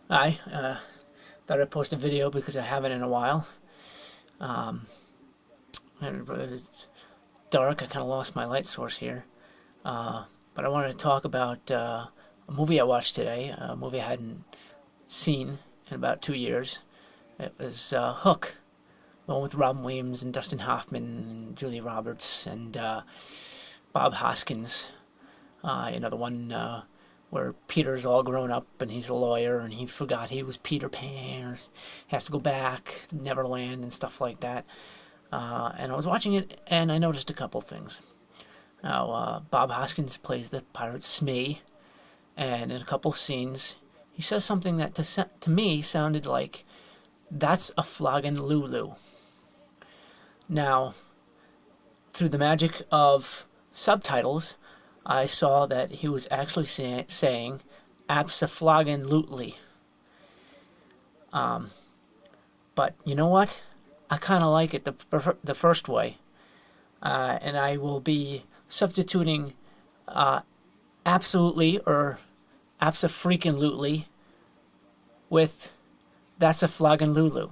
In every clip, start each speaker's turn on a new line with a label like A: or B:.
A: Hi, thought I'd post a video because I haven't in a while. Um, and it's dark, I kind of lost my light source here. But I wanted to talk about a movie I watched today, a movie I hadn't seen in about 2 years. It was Hook, the one with Robin Williams and Dustin Hoffman and Julia Roberts and Bob Hoskins. The one where Peter's all grown up and he's a lawyer and he forgot he was Peter Pan, or has to go back to Neverland and stuff like that. And I was watching it and I noticed a couple things. Now, Bob Hoskins plays the pirate Smee, and in a couple scenes, he says something that to me sounded like, "That's a flogging Lulu." Now, through the magic of subtitles, I saw that he was actually saying "absafloggin-lutely." But you know what? I kind of like it the first way, and I will be substituting absolutely or absa-freaking-lutely with "that's a flogging Lulu"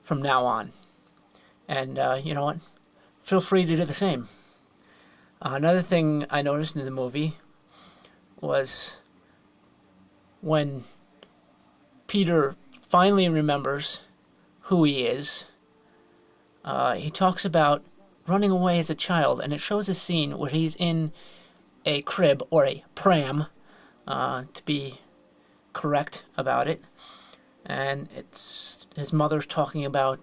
A: from now on. And you know what? Feel free to do the same. Another thing I noticed in the movie was when Peter finally remembers who he is. He talks about running away as a child, and it shows a scene where he's in a crib or a pram, to be correct about it. And it's his mother's talking about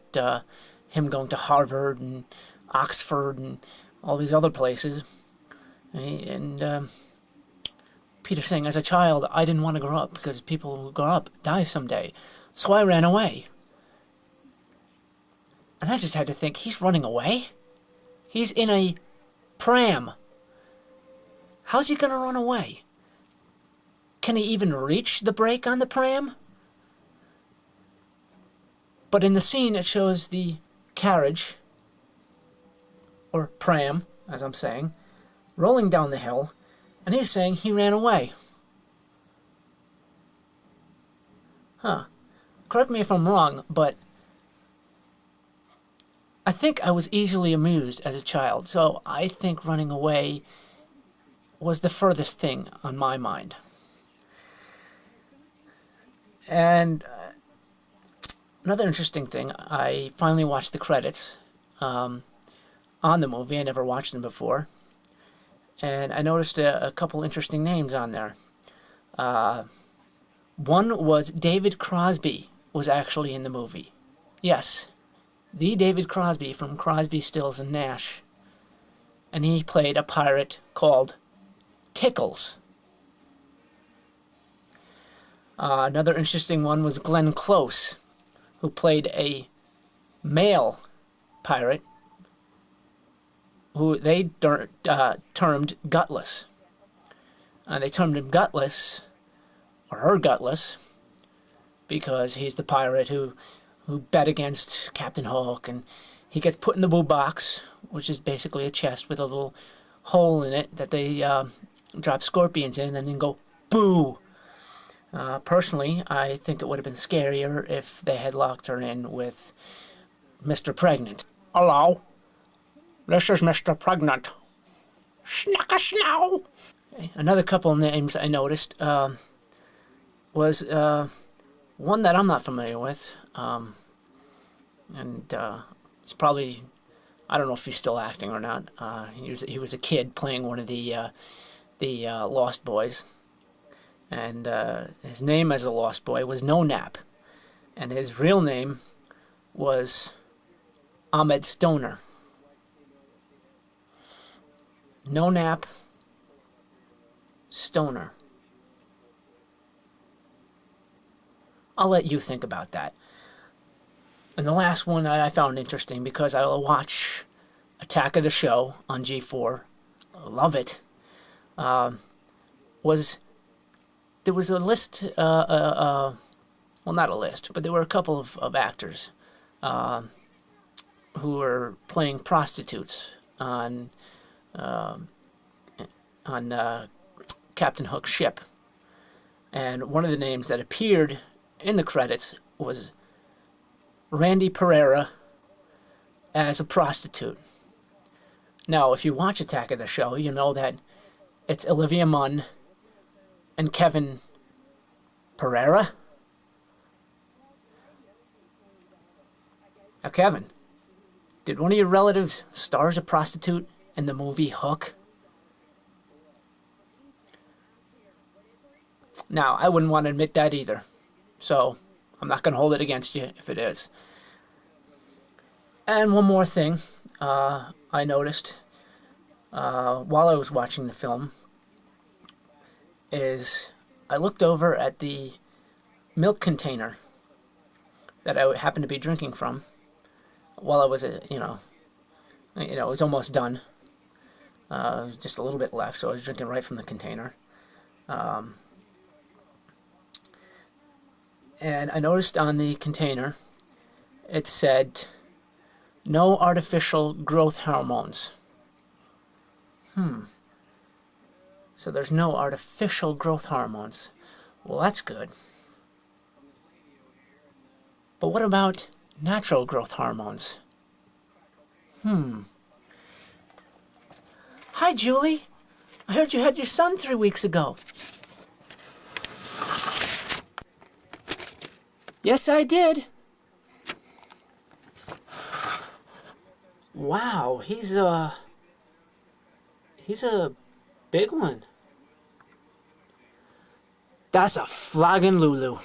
A: him going to Harvard and Oxford and all these other places. And Peter saying, as a child, I didn't want to grow up because people who grow up die someday. So I ran away. And I just had to think, he's running away? He's in a pram. How's he going to run away? Can he even reach the brake on the pram? But in the scene, it shows the carriage, or pram, as I'm saying, rolling down the hill, and he's saying he ran away. Correct me if I'm wrong, but I think I was easily amused as a child, so I think running away was the furthest thing on my mind. And another interesting thing, I finally watched the credits on the movie. I never watched them before. And I noticed a couple interesting names on there. One was David Crosby was actually in the movie. Yes, the David Crosby from Crosby, Stills, and Nash. And he played a pirate called Tickles. Another interesting one was Glenn Close, who played a male pirate who they termed Gutless. They termed him Gutless, or her Gutless, because he's the pirate who bet against Captain Hook, and he gets put in the boo box, which is basically a chest with a little hole in it that they drop scorpions in and then go boo. Personally, I think it would have been scarier if they had locked her in with Mr. Pregnant. Hello, this is Mr. Pregnant. Snuck-a-snow. Okay. Another couple of names I noticed was one that I'm not familiar with, and it's probably, I don't know if he's still acting or not. He was a kid playing one of the Lost Boys, and his name as a Lost Boy was No Nap, and his real name was Ahmed Stoner. No Nap Stoner. I'll let you think about that. And the last one I found interesting because I watch Attack of the Show on G4. Love it. Was there was a list, well, not a list, but there were a couple of actors who were playing prostitutes on Captain Hook's ship. And one of the names that appeared in the credits was Randy Pereira as a prostitute. Now, if you watch Attack of the Show, you know that it's Olivia Munn and Kevin Pereira. Now, Kevin, did one of your relatives star as a prostitute in the movie Hook? Now, I wouldn't want to admit that either, so I'm not going to hold it against you if it is. And one more thing I noticed while I was watching the film is I looked over at the milk container that I happened to be drinking from while I was, it was almost done. Just a little bit left, so I was drinking right from the container. And I noticed on the container, it said, no artificial growth hormones. So there's no artificial growth hormones. Well, that's good. But what about natural growth hormones? Hi, Julie. I heard you had your son 3 weeks ago. Yes, I did. Wow, he's a big one. That's a flogging Lulu.